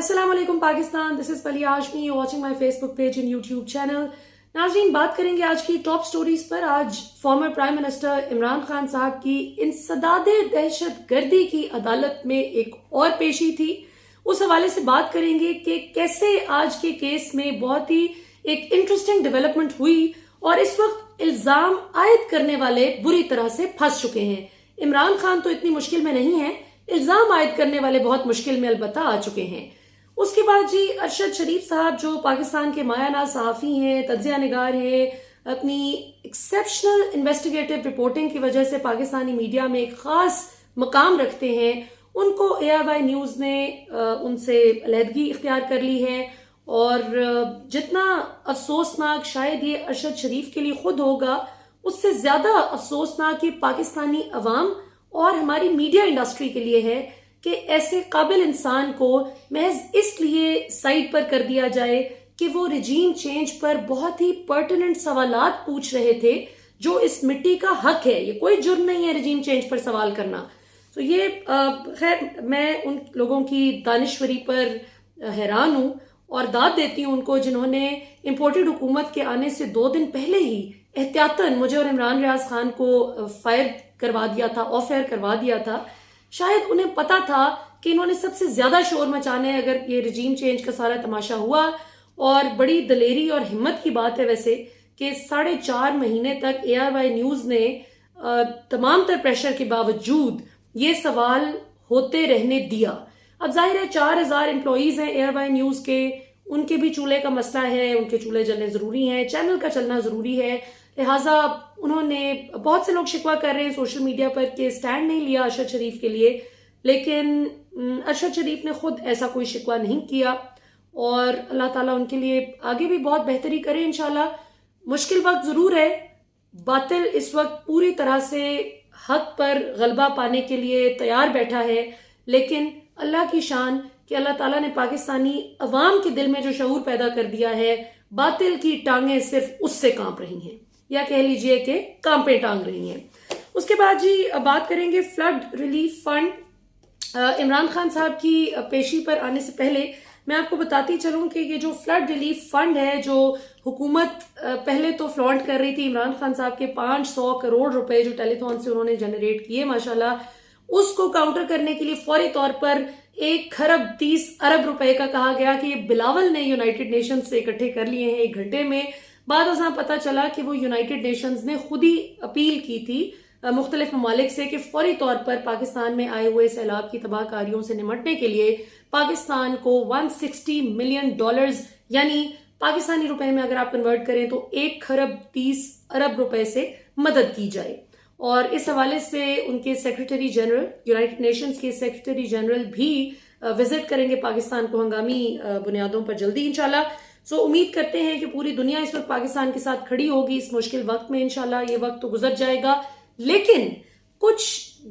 अस्सलाम वालेकुम Pakistan, this is Paliya Hashmi, you watching my Facebook page and YouTube channel. नाज़रीन, बात करेंगे आज की टॉप स्टोरीज पर। आज former prime minister Imran Khan साहब की इंसदादे दहशत गर्दी की अदालत में एक और पेशी थी। उस हवाले से बात करेंगे कि कैसे आज के केस में बहुत ही एक इंटरेस्टिंग डेवलपमेंट हुई और इस वक्त इल्जाम आयद करने वाले बुरी तरह से फंस चुके हैं। इमरान खान तो इतनी मुश्किल में नहीं है, इल्जाम आयद करने वाले बहुत मुश्किल में अलबत्ता आ चुके हैं। उसके बाद जी अरशद शरीफ साहब, जो पाकिस्तान के मायानाज सहाफ़ी हैं, तज्ज़िया निगार हैं, अपनी एक्सेप्शनल इन्वेस्टिगेटिव रिपोर्टिंग की वजह से पाकिस्तानी मीडिया में एक खास मकाम रखते हैं, उनको ARY न्यूज़ ने उनसे अलहदगी इख्तियार कर ली है। और जितना अफसोसनाक शायद ये अरशद शरीफ के लिए खुद होगा, उससे ज्यादा अफसोसनाक ये पाकिस्तानी अवाम और हमारी मीडिया इंडस्ट्री के लिए है कि ऐसे काबिल इंसान को महज इसलिए साइड पर कर दिया जाए कि वो रिजीम चेंज पर बहुत ही पर्टिनेंट सवालात पूछ रहे थे, जो इस मिट्टी का हक है। ये कोई जुर्म नहीं है रिजीम चेंज पर सवाल करना। तो ये खैर, मैं उन लोगों की दानिश्वरी पर हैरान हूं और दाद देती हूं उनको, जिन्होंने इम्पोर्टेड हुकूमत के आने से 2 दिन पहले ही एहतियातन मुझे और इमरान रियाज खान को फायर करवा दिया था, ऑफ एयर करवा दिया था। शायद उन्हें पता था कि इन्होंने सबसे ज्यादा शोर मचाना है अगर ये रिजीम चेंज का सारा तमाशा हुआ। और बड़ी दलेरी और हिम्मत की बात है वैसे कि 4.5 महीने तक ARY न्यूज ने तमाम तर प्रेशर के बावजूद ये सवाल होते रहने दिया। अब जाहिर है 4000 एम्प्लॉइज हैं ARY न्यूज के, उनके भी चूल्हे का मसला है, उनके चूल्हे जलने जरूरी हैं, चैनल का चलना जरूरी है। लिहाजा उन्होंने, बहुत से लोग शिकवा कर रहे हैं सोशल मीडिया पर कि स्टैंड नहीं लिया अरशद शरीफ के लिए, लेकिन अरशद शरीफ ने खुद ऐसा कोई शिकवा नहीं किया और अल्लाह ताला उनके लिए आगे भी बहुत बेहतरी करे इंशाल्लाह। मुश्किल वक्त जरूर है, बातिल इस वक्त पूरी तरह से हक पर गलबा पाने के लिए तैयार बैठा है, लेकिन अल्लाह की शान कि अल्लाह ताला ने पाकिस्तानी अवाम के दिल में जो शऊर पैदा कर दिया है, बातिल की टांगें सिर्फ उससे कांप रही हैं, या कह लीजिए कि कांपे टांग रही हैं। उसके बाद जी बात करेंगे flood relief fund. Imran Khan साहब की पेशी पर आने से पहले मैं आपको बताती चलूं कि ये जो फ्लड रिलीफ फंड है, जो हुकूमत पहले तो फ्लॉन्ट कर रही थी इमरान खान साहब के 500 करोड़ रुपए जो टेलीथॉन से उन्होंने जनरेट किए माशाल्लाह, उसको काउंटर करने के लिए फौरी तौर पर 1 खरब रुपए का कहा गया कि बिलावल ने यूनाइटेड नेशंस से इकट्ठे कर लिए हैं 1 घंटे में। बाद अज़ां पता चला कि वो यूनाइटेड नेशंस ने खुद ही अपील की थी मुख्तलिफ ममालिक से कि फौरी तौर पर पाकिस्तान में आए हुए सैलाब की तबाहकारियों से निमटने के लिए पाकिस्तान को $160 मिलियन, यानी पाकिस्तानी रुपए में अगर आप कन्वर्ट करें तो 1 खरब रुपए से मदद की जाए। और इस हवाले से उनके सेक्रेटरी जनरल, यूनाइटेड नेशंस के सेक्रेटरी जनरल भी विजिट करेंगे पाकिस्तान को हंगामी बुनियादों पर जल्दी इंशाल्लाह। सो उम्मीद करते हैं कि पूरी दुनिया इस वक्त पाकिस्तान के साथ खड़ी होगी इस मुश्किल वक्त में। इंशाल्लाह ये वक्त तो गुजर जाएगा, लेकिन कुछ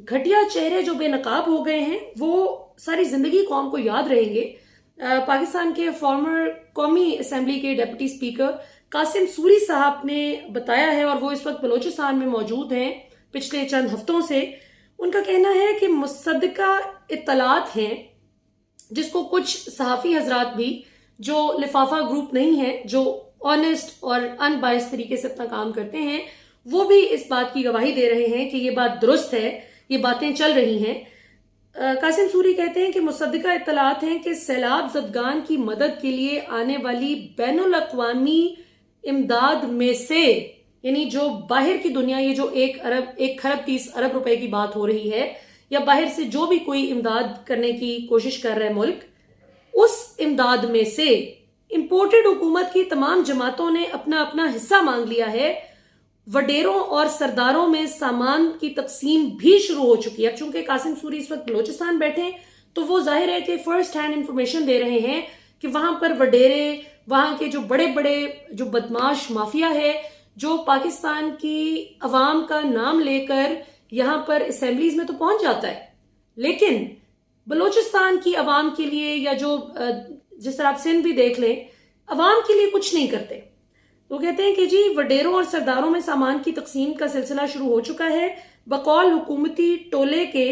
घटिया चेहरे जो बेनकाब हो गए हैं वो सारी जिंदगी कौम को याद रहेंगे। पाकिस्तान के फॉर्मर कौमी असेंबली के डिप्टी स्पीकर कासिम सूरी साहब ने बताया है, और वो इस वक्त बलोचिस्तान में मौजूद हैं पिछले चंद हफ्तों से। उनका कहना है कि मुसद्दका इत्तलात हैं, जिसको कुछ सहाफी हजरात भी जो लिफाफा ग्रुप नहीं है, जो ऑनेस्ट और अनबायस तरीके से अपना काम करते हैं, वो भी इस बात की गवाही दे रहे हैं कि ये बात दुरुस्त है, ये बातें चल रही हैं। कासिम सूरी कहते हैं कि मुसद्दका इत्तलात हैं कि सैलाब ज़दगान की मदद के लिए आने वाली बैनुल अक़वामी इमदाद में से, यानी जो बाहर की दुनिया, ये जो 1 खरब 30 अरब रुपए की बात हो रही है, या बाहर से जो भी कोई इमदाद करने की कोशिश कर रहा है मुल्क, उस इमदाद में से इंपोर्टेड हुकूमत की तमाम जमातों ने अपना अपना हिस्सा मांग लिया है। वडेरों और सरदारों में सामान की तकसीम भी शुरू हो चुकी है। अब चूंकि कासिम सूरी इस वक्त बलोचिस्तान बैठे हैं, तो वो जाहिर है कि फर्स्ट हैंड इंफॉर्मेशन दे रहे हैं कि वहां पर वडेरे, वहां के जो बड़े बड़े जो बदमाश माफिया है, जो पाकिस्तान की अवाम का नाम लेकर यहां पर असेंबलीज में तो पहुंच जाता है, लेकिन बलोचिस्तान की अवाम के लिए, या जो जिस तरह आप सिंध भी देख लें, अवाम के लिए कुछ नहीं करते। तो कहते हैं कि जी वडेरों और सरदारों में सामान की तकसीम का सिलसिला शुरू हो चुका है। बकौल हुकूमती टोले के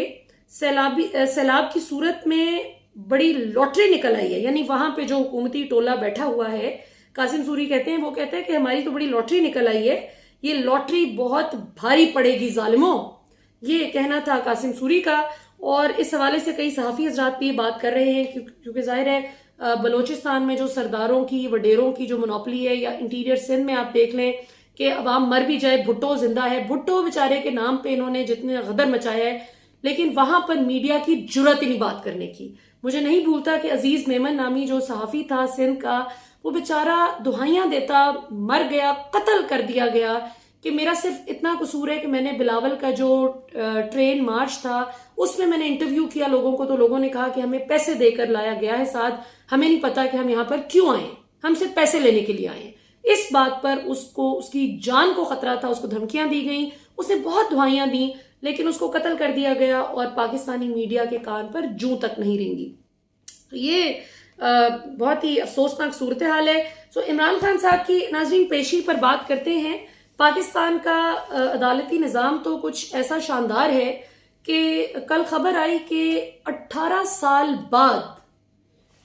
सैलाब की सूरत में बड़ी लॉटरी निकल आई है। यानी वहां पे जो हुकूमती टोला बैठा हुआ है, कासिम सूरी कहते हैं, वो कहते हैं कि हमारी तो बड़ी लॉटरी निकल आई है, ये लॉटरी बहुत भारी पड़ेगी जालिमों, ये कहना था कासिम सूरी का। और इस हवाले से कई सहाफ़ी हजरात भी बात कर रहे हैं, क्योंकि जाहिर है बलोचिस्तान में जो सरदारों की, वडेरों की जो मोनोपली है, या इंटीरियर सिंध में आप देख लें कि अवाम मर भी जाए, भुट्टो जिंदा है, भुट्टो बेचारे के नाम पे इन्होंने जितने गदर मचाया है, लेकिन वहां पर मीडिया की जुर्रत ही नहीं बात करने की। मुझे नहीं भूलता कि अजीज मेमन नामी जो सहाफ़ी था सिंध का, वो बेचारा दुहाइयां देता मर गया, कत्ल कर दिया गया कि मेरा सिर्फ इतना कसूर है कि मैंने बिलावल का जो ट्रेन मार्च था उसमें मैंने इंटरव्यू किया लोगों को, तो लोगों ने कहा कि हमें पैसे देकर लाया गया है साथ, हमें नहीं पता कि हम यहाँ पर क्यों आए, हम सिर्फ पैसे लेने के लिए आए हैं। इस बात पर उसको, उसकी जान को खतरा था, उसको धमकियां दी गई, उसने बहुत दुआइयां दी, लेकिन उसको कत्ल कर दिया गया और पाकिस्तानी मीडिया के कान पर जूं तक नहीं रेंगी। ये बहुत ही अफसोसनाक सूरत हाल है। सो इमरान खान साहब की नाज़रीन पेशी पर बात करते हैं। पाकिस्तान का अदालती निज़ाम तो कुछ ऐसा शानदार है कि कल खबर आई कि 18 साल बाद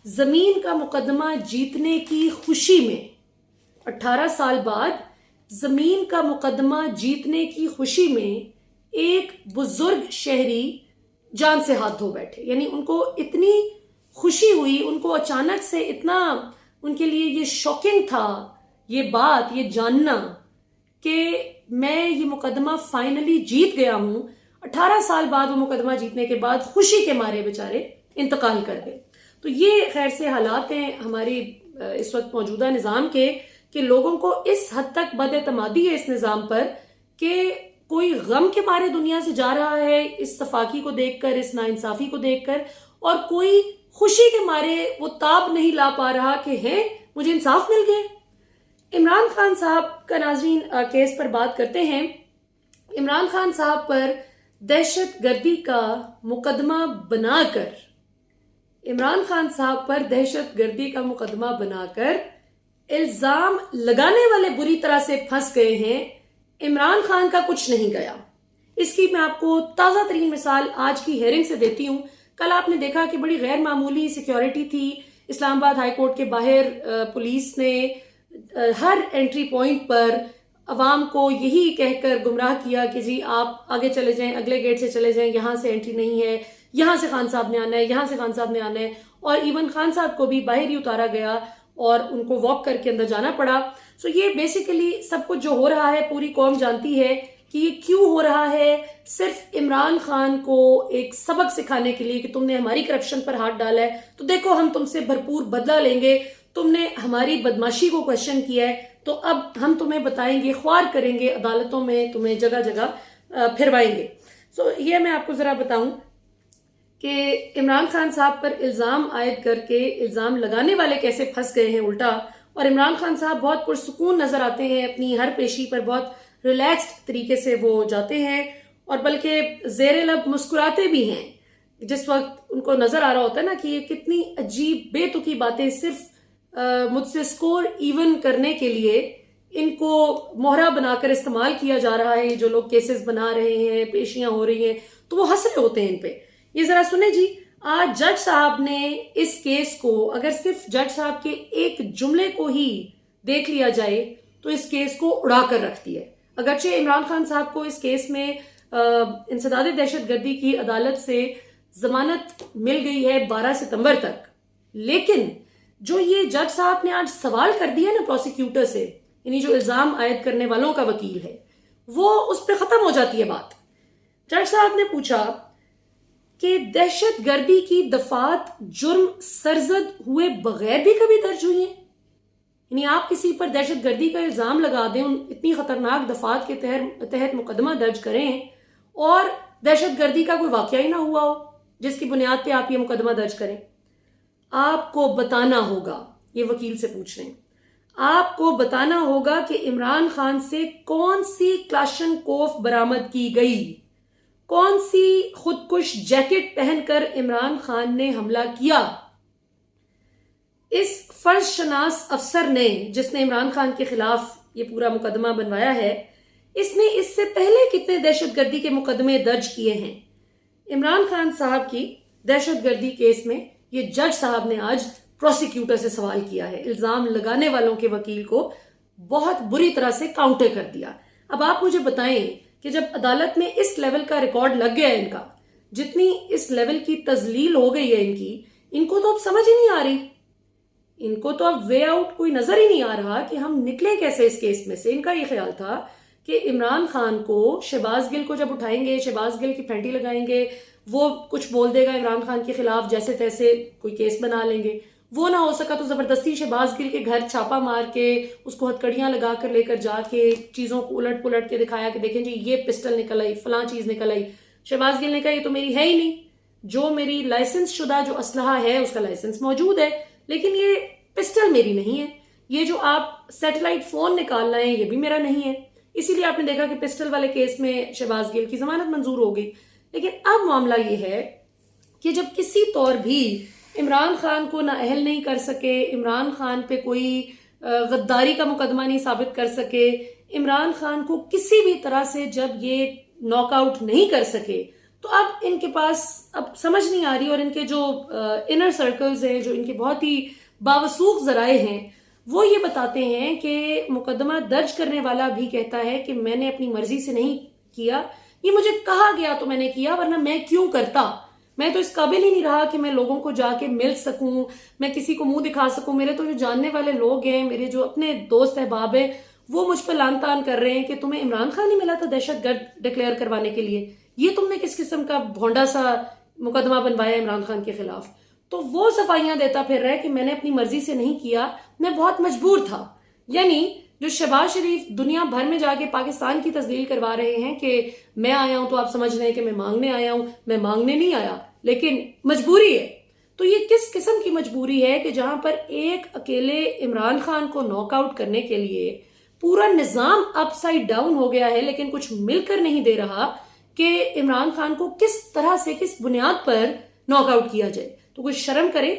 जमीन का मुकदमा जीतने की खुशी में, 18 साल बाद जमीन का मुकदमा जीतने की खुशी में एक बुजुर्ग शहरी जान से हाथ धो बैठे। यानी उनको इतनी खुशी हुई, उनको अचानक से इतना उनके लिए ये शॉकिंग था ये बात, ये जानना कि मैं ये मुकदमा फाइनली जीत गया हूं। 18 साल बाद वो मुकदमा जीतने के बाद खुशी के मारे बेचारे इंतकाल कर गए। तो ये खैर से हालात हैं हमारी इस वक्त मौजूदा निज़ाम के, कि लोगों को इस हद तक बदएतमादी है इस निज़ाम पर कि कोई गम के मारे दुनिया से जा रहा है इस सफाकी को देखकर, इस नाइंसाफी को देखकर, और कोई खुशी के मारे वो ताब नहीं ला पा रहा कि है मुझे इंसाफ मिल गया। इमरान खान साहब का नाज़रीन केस पर बात करते हैं। इमरान खान साहब पर दहशत गर्दी का मुकदमा बनाकर, इमरान खान साहब पर दहशत गर्दी का मुकदमा बनाकर इल्जाम लगाने वाले बुरी तरह से फंस गए हैं। इमरान खान का कुछ नहीं गया। इसकी मैं आपको ताजा तरीन मिसाल आज की हेयरिंग से देती हूं। कल आपने देखा कि बड़ी गैर मामूली सिक्योरिटी थी इस्लामाबाद हाई कोर्ट के बाहर। पुलिस ने हर एंट्री पॉइंट पर अवाम को यही कहकर गुमराह किया कि जी आप आगे चले जाएं, अगले गेट से चले जाएं, यहां से एंट्री नहीं है, यहां से खान साहब ने आना है, यहां से खान साहब ने आना है। और इवन खान साहब को भी बाहर ही उतारा गया और उनको वॉक करके अंदर जाना पड़ा। सो ये बेसिकली सब कुछ जो हो रहा है पूरी कौम जानती है कि ये क्यों हो रहा है। सिर्फ इमरान खान को एक सबक सिखाने के लिए कि तुमने हमारी करप्शन पर हाथ डाला है तो देखो हम तुमसे भरपूर बदला लेंगे, तुमने हमारी बदमाशी को क्वेश्चन किया है तो अब हम तुम्हें बताएंगे, ख्वार करेंगे, अदालतों में तुम्हें जगह जगह फिरवाएंगे। सो ये मैं आपको जरा बताऊं कि इमरान खान साहब पर इल्जाम आयद करके इल्जाम लगाने वाले कैसे फंस गए हैं उल्टा। और इमरान खान साहब बहुत पुरसुकून नजर आते हैं, अपनी हर पेशी पर बहुत रिलैक्स्ड तरीके से वो जाते हैं और बल्कि जेरे लब मुस्कुराते भी हैं जिस वक्त उनको नजर आ रहा होता है ना कि ये कितनी अजीब बेतुकी बातें सिर्फ मुझसे स्कोर इवन करने के लिए इनको मोहरा बनाकर इस्तेमाल किया जा रहा है। जो लोग केसेस बना रहे हैं, पेशियां हो रही हैं, तो वो हंस रहे होते हैं इन पे। ये जरा सुने जी, आज जज साहब ने इस केस को, अगर सिर्फ जज साहब के एक जुमले को ही देख लिया जाए तो इस केस को उड़ा कर रख दिया है। अगरचे इमरान खान साहब को इस केस में इंसदाद दहशतगर्दी की अदालत से जमानत मिल गई है 12 सितंबर तक, लेकिन जो ये जज साहब ने आज सवाल कर दिया ना प्रोसिक्यूटर से, यानी जो इल्जाम आयद करने वालों का वकील है, वो उस पर खत्म हो जाती है बात। जज साहब ने पूछा कि दहशतगर्दी की दफात जुर्म सरजद हुए बगैर भी कभी दर्ज हुई है। यानी आप किसी पर दहशतगर्दी का इल्जाम लगा दें, इतनी खतरनाक दफात के तहत मुकदमा दर्ज करें और दहशतगर्दी का कोई वाकया ही ना हुआ हो जिसकी बुनियाद पे आप ये मुकदमा दर्ज करें। आपको बताना होगा, ये वकील से पूछ रहे हैं, आपको बताना होगा कि इमरान खान से कौन सी क्लाशनकोफ बरामद की गई, कौन सी खुदकुश जैकेट पहनकर इमरान खान ने हमला किया। इस फर्ज शनास अफसर ने, जिसने इमरान खान के खिलाफ ये पूरा मुकदमा बनवाया है, इसने इससे पहले कितने दहशतगर्दी के मुकदमे दर्ज किए हैं। इमरान खान साहब की दहशतगर्दी केस में ये जज साहब ने आज प्रोसिक्यूटर से सवाल किया है। इल्जाम लगाने वालों के वकील को बहुत बुरी तरह से काउंटर कर दिया। अब आप मुझे बताएं कि जब अदालत में इस लेवल का रिकॉर्ड लग गया है इनका, जितनी इस लेवल की तजलील हो गई है इनकी, इनको तो अब समझ ही नहीं आ रही, इनको तो अब वे आउट कोई नजर ही नहीं आ रहा कि हम निकले कैसे इस केस में से। इनका ये ख्याल था कि इमरान खान को, शहबाज गिल को जब उठाएंगे, शहबाज गिल की फेंटी लगाएंगे, वो कुछ बोल देगा इमरान खान के खिलाफ, जैसे तैसे कोई केस बना लेंगे। वो ना हो सका तो जबरदस्ती शहबाज गिल के घर छापा मार के उसको हथकड़ियां लगा कर लेकर जाके चीजों को उलट पुलट के दिखाया कि देखें जी ये पिस्टल निकल आई, फलां चीज निकल आई। शहबाज गिल ने कहा ये तो मेरी है ही नहीं, जो मेरी लाइसेंस शुदा जो असलहा है उसका लाइसेंस मौजूद है, लेकिन ये पिस्टल मेरी नहीं है, ये जो आप सैटेलाइट फोन निकाल रहे हैं ये भी मेरा नहीं है। इसीलिए आपने देखा कि पिस्टल वाले केस में शहबाज गिल की जमानत मंजूर हो गई। लेकिन अब मामला ये है कि जब किसी तौर भी इमरान खान को नाअहल नहीं कर सके, इमरान खान पे कोई गद्दारी का मुकदमा नहीं साबित कर सके, इमरान खान को किसी भी तरह से जब ये नॉकआउट नहीं कर सके, तो अब इनके पास अब समझ नहीं आ रही, और इनके जो इनर सर्कल्स हैं, जो इनके बहुत ही बावसूख जराए हैं, वो ये बताते हैं कि मुकदमा दर्ज करने वाला भी कहता है कि मैंने अपनी मर्जी से नहीं किया, ये मुझे कहा गया तो मैंने किया, वरना मैं क्यों करता। मैं तो इस काबिल ही नहीं रहा कि मैं लोगों को जाके मिल सकूं, मैं किसी को मुंह दिखा सकूं। मेरे तो जो जानने वाले लोग हैं, मेरे जो अपने दोस्त अहबाब हैं, वो मुझ पर लान तान कर रहे हैं कि तुम्हें इमरान खान ही मिला था दहशतगर्द डिक्लेयर करवाने के लिए, ये तुमने किस किस्म का भोंडा सा मुकदमा बनवाया इमरान खान के खिलाफ। तो वो सफाइयां देता फिर रहा है कि मैंने अपनी मर्जी से नहीं किया, मैं बहुत मजबूर था। यानी जो शहबाज शरीफ दुनिया भर में जाके पाकिस्तान की तस्दील करवा रहे हैं कि मैं आया हूं तो आप समझ रहे हैं कि मैं मांगने आया हूं, मैं मांगने नहीं आया, लेकिन मजबूरी है। तो ये किस किस्म की मजबूरी है कि जहां पर एक अकेले इमरान खान को नॉकआउट करने के लिए पूरा निजाम अपसाइड डाउन हो गया है, लेकिन कुछ मिलकर नहीं दे रहा कि इमरान खान को किस तरह से, किस बुनियाद पर नॉकआउट किया जाए। तो कुछ शर्म करे,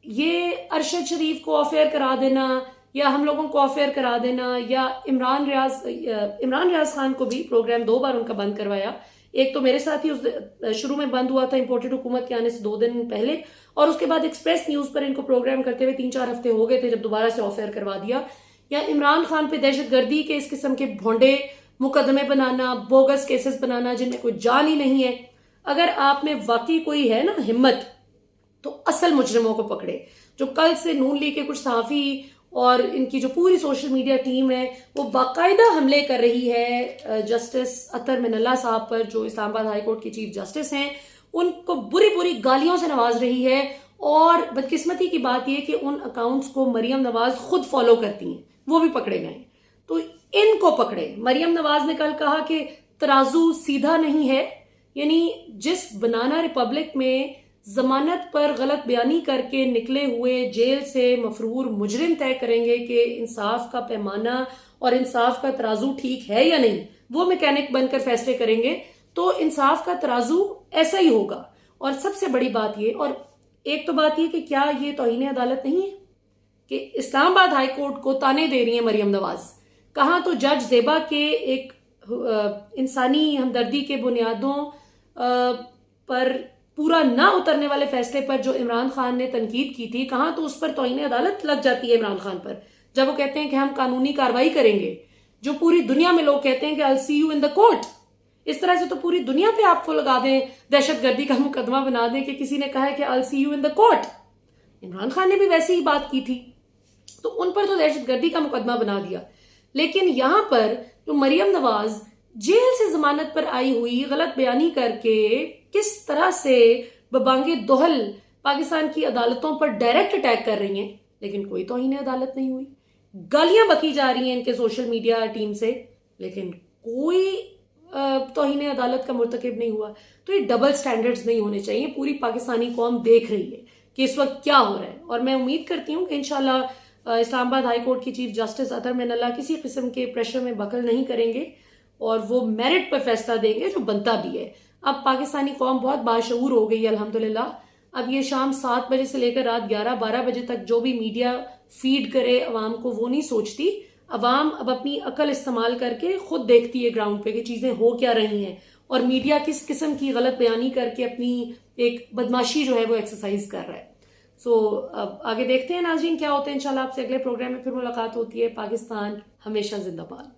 ये अरशद शरीफ को अफेयर करा देना या हम लोगों को अफेयर करा देना, या इमरान रियाज खान को भी प्रोग्राम 2 बार उनका बंद करवाया। एक तो मेरे साथ ही उस शुरू में बंद हुआ था इंपोर्टेड हुकूमत के आने से 2 दिन पहले, और उसके बाद एक्सप्रेस न्यूज पर इनको प्रोग्राम करते हुए 3-4 हफ्ते हो गए थे जब दोबारा से अफेयर करवा दिया। या इमरान खान पे दहशतगर्दी के इस किस्म के भोंडे मुकदमे बनाना, बोगस केसेस बनाना जिनमें कोई जान ही नहीं है। अगर आप में वाकई कोई है ना हिम्मत, तो असल मुजरिमों को पकड़े, जो कल से नून लीग के कुछ सहाफी और इनकी जो पूरी सोशल मीडिया टीम है वो बाकायदा हमले कर रही है जस्टिस अतर मिनल्ला साहब पर, जो इस्लामाबाद हाई कोर्ट के चीफ जस्टिस हैं। उनको बुरी बुरी गालियों से नवाज रही है, और बदकिस्मती की बात यह कि उन अकाउंट्स को मरियम नवाज खुद फॉलो करती हैं, वो भी पकड़े गए। तो इनको पकड़े। मरियम नवाज ने कल कहा कि तराजू सीधा नहीं है, यानी जिस बनाना रिपब्लिक में जमानत पर गलत बयानी करके निकले हुए जेल से मफरूर मुजरिम तय करेंगे कि इंसाफ का पैमाना और इंसाफ का तराजू ठीक है या नहीं, वो मैकेनिक बनकर फैसले करेंगे, तो इंसाफ का तराजू ऐसा ही होगा। और सबसे बड़ी बात ये, और एक तो बात ये कि क्या ये तौहीन अदालत नहीं है कि इस्लामाबाद हाई कोर्ट को ताने दे रही है मरियम नवाज। कहाँ तो जज जेबा के एक इंसानी हमदर्दी के बुनियादों पर पूरा ना उतरने वाले फैसले पर जो इमरान खान ने तनकीद की थी, कहां तो उस पर तौहीन अदालत लग जाती है इमरान खान पर, जब वो कहते हैं कि हम कानूनी कार्रवाई करेंगे। जो पूरी दुनिया में लोग कहते हैं कि I see you in the court, इस तरह से तो पूरी दुनिया पे आपको लगा दें, दहशतगर्दी का मुकदमा बना दें कि किसी ने कहा है कि I see you in the court. Imran Khan ने भी वैसी ही बात की थी, तो उन पर तो दहशतगर्दी का मुकदमा बना दिया। लेकिन यहां पर जो मरियम नवाज जेल से जमानत पर आई हुई, गलत बयानी करके किस तरह से बबांगे दोहल पाकिस्तान की अदालतों पर डायरेक्ट अटैक कर रही हैं, लेकिन कोई तौहीन अदालत नहीं हुई। गालियां बकी जा रही हैं इनके सोशल मीडिया टीम से, लेकिन कोई तौहीन अदालत का मुर्तकिब नहीं हुआ। तो ये डबल स्टैंडर्ड्स नहीं होने चाहिए। पूरी पाकिस्तानी कौम देख रही है कि इस वक्त क्या हो रहा है, और मैं उम्मीद करती हूँ कि इंशाल्लाह इस्लामाबाद हाई कोर्ट की चीफ जस्टिस अतर मिनल्ला किसी किस्म के प्रेशर में बखल नहीं करेंगे और वो मेरिट पर फैसला देंगे जो बनता भी है। अब पाकिस्तानी कौम बहुत बाशऊर हो गई है अल्हम्दुलिल्लाह। अब ये शाम 7 बजे से लेकर रात 11-12 बजे तक जो भी मीडिया फीड करे अवाम को, वो नहीं सोचती। अवाम अब अपनी अकल इस्तेमाल करके खुद देखती है ग्राउंड पे कि चीजें हो क्या रही हैं, और मीडिया किस किस्म की गलत बयानी करके अपनी एक बदमाशी जो है वो एक्सरसाइज कर रहा है। सो अब आगे देखते हैं नाज़रीन क्या होते हैं। इंशाल्लाह आपसे अगले प्रोग्राम में फिर मुलाकात होती है। पाकिस्तान हमेशा जिंदाबाद।